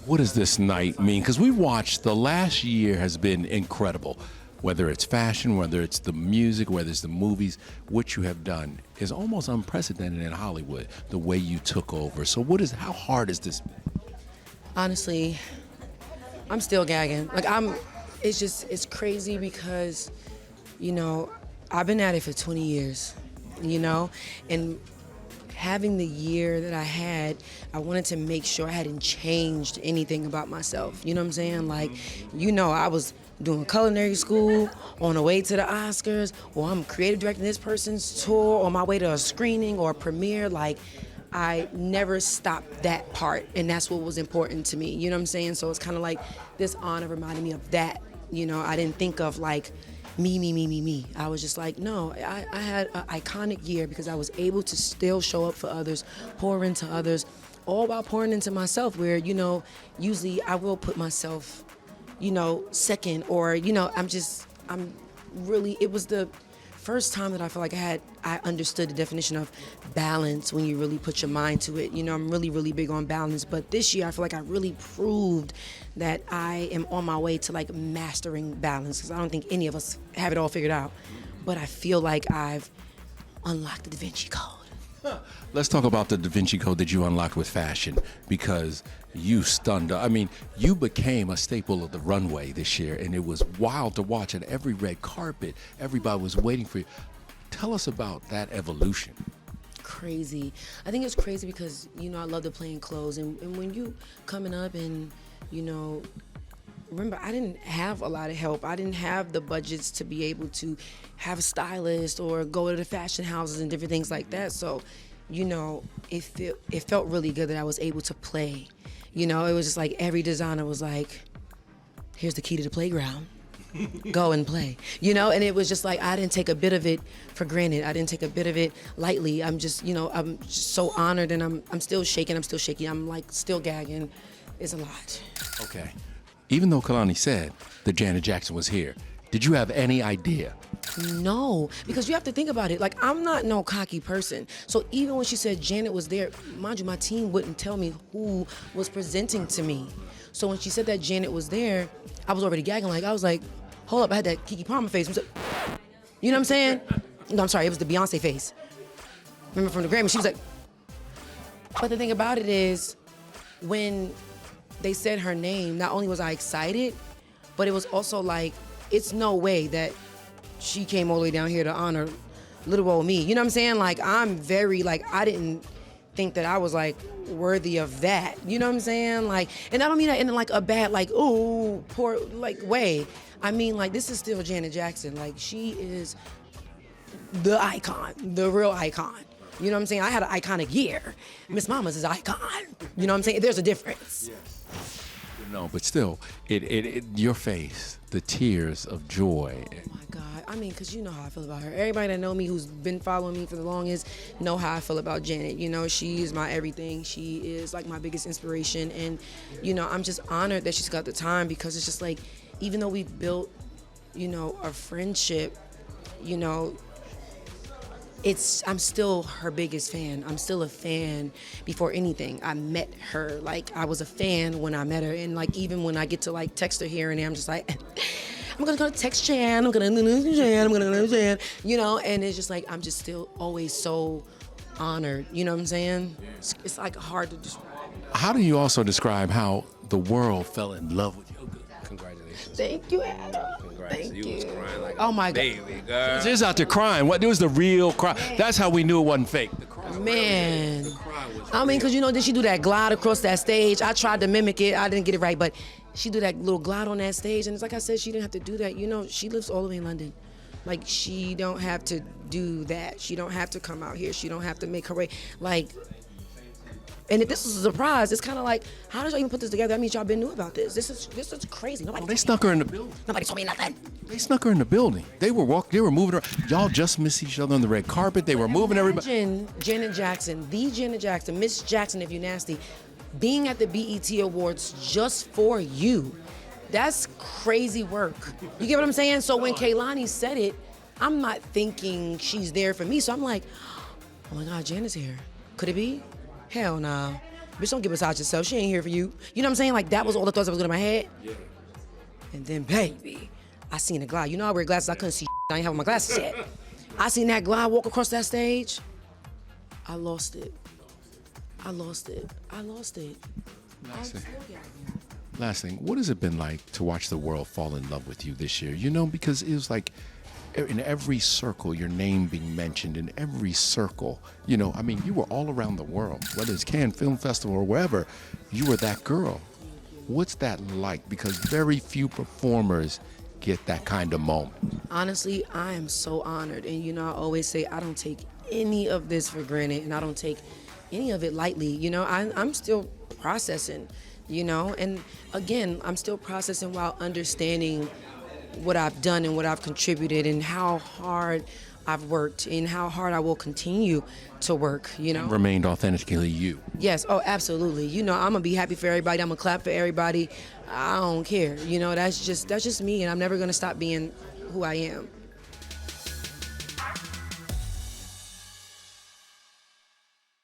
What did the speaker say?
What does this night mean? Because we watched, the last year has been incredible. Whether it's fashion, whether it's the music, whether it's the movies, what you have done is almost unprecedented in Hollywood, the way you took over. So how hard is this? Honestly, I'm still gagging. It's crazy because, I've been at it for 20 years, and having the year that I had, I wanted to make sure I hadn't changed anything about myself. You know what I'm saying? I was doing culinary school, on the way to the Oscars, or I'm creative directing this person's tour, on my way to a screening or a premiere. I never stopped that part, and that's what was important to me. You know what I'm saying? So it's kind of like this honor reminded me of that. I didn't think of me. I was just like, no, I had an iconic year because I was able to still show up for others, pour into others, all while pouring into myself where, usually I will put myself, second or, it was the first time that I feel like I understood the definition of balance when you really put your mind to it. I'm really, really big on balance. But this year, I feel like I really proved that I am on my way to mastering balance because I don't think any of us have it all figured out. But I feel like I've unlocked the Da Vinci Code. Let's talk about the Da Vinci Code that you unlocked with fashion, because you stunned. You became a staple of the runway this year, and it was wild to watch. At every red carpet, everybody was waiting for you. Tell us about that evolution. Crazy. I think it's crazy because, I love the plain clothes. And when you coming up and, remember, I didn't have a lot of help. I didn't have the budgets to be able to have a stylist or go to the fashion houses and different things like that. So, it felt really good that I was able to play. It was just like every designer was like, here's the key to the playground. Go and play. And it was just like I didn't take a bit of it for granted. I didn't take a bit of it lightly. I'm just, I'm just so honored, and I'm still shaking. I'm still gagging. It's a lot. Okay. Even though Kalani said that Janet Jackson was here, did you have any idea? No, because you have to think about it. I'm not no cocky person. So even when she said Janet was there, mind you, my team wouldn't tell me who was presenting to me. So when she said that Janet was there, I was already gagging. I was like, hold up, I had that Keke Palmer face. You know what I'm saying? No, I'm sorry, it was the Beyonce face. Remember from the Grammy, she was like, but the thing about it is, when they said her name, not only was I excited, but it was also it's no way that she came all the way down here to honor little old me. You know what I'm saying? I'm very, I didn't think that I was, worthy of that. You know what I'm saying? And I don't mean that in, a bad, ooh, poor, way. I mean, this is still Janet Jackson. She is the icon, the real icon. You know what I'm saying? I had an iconic year. Miss Mama's is icon. You know what I'm saying? There's a difference. Yes. No, but still, your face, the tears of joy. Oh my God. Because you know how I feel about her. Everybody that know me, who's been following me for the longest, know how I feel about Janet. She is my everything. She is my biggest inspiration. And, I'm just honored that she's got the time, because it's just even though we built, a friendship, I'm still her biggest fan. I'm still a fan before anything. I met her. I was a fan when I met her. And even when I get to text her here and there, I'm just I'm gonna go text Jan, I'm gonna Jan, and it's just I'm just still always so honored. You know what I'm saying? It's hard to describe. How do you also describe how the world fell in love with you? Congratulations. Thank you, Anna. Congrats. You was crying like oh my a baby, girl. She's out there crying. There was the real cry. That's how we knew it wasn't fake. The cry. Man. The cry was because then she do that glide across that stage. I tried to mimic it. I didn't get it right, but she do that little glide on that stage, and it's like I said, she didn't have to do that. She lives all the way in London. She don't have to do that. She don't have to come out here. She don't have to make her way. And if this was a surprise, it's kind of how did y'all even put this together? That means y'all been new about this. This is crazy. They snuck her in the building. Nobody told me nothing. They snuck her in the building. They were moving around. Y'all just missed each other on the red carpet. They were moving everybody. Imagine Janet Jackson, the Janet Jackson, Miss Jackson if you nasty, being at the BET Awards just for you. That's crazy work. You get what I'm saying? So when Kehlani said it, I'm not thinking she's there for me. So I'm like, oh my God, Janet's here. Could it be? Hell no. Bitch, don't get beside yourself. She ain't here for you. You know what I'm saying? Like, that was all the thoughts that was going in my head. Yeah. And then, baby, I seen a glide. You know I wear glasses. I couldn't see I ain't having my glasses yet. I seen that glide walk across that stage. I lost it. I lost it. I lost it. Last thing, what has it been like to watch the world fall in love with you this year? You know, because it was like in every circle, your name being mentioned in every circle. You know, I mean, you were all around the world, whether it's Cannes Film Festival or wherever, you were that girl. What's that like? Because very few performers get that kind of moment. Honestly, I am so honored. And, you know, I always say I don't take any of this for granted, and I don't take any of it lightly. You know, I'm still processing, you know, and again, I'm still processing while understanding what I've done and what I've contributed and how hard I've worked and how hard I will continue to work, you know. Remained authentically you. Yes, oh, absolutely. You know, I'm gonna be happy for everybody. I'm gonna clap for everybody. I don't care. You know, that's just me, and I'm never gonna stop being who I am.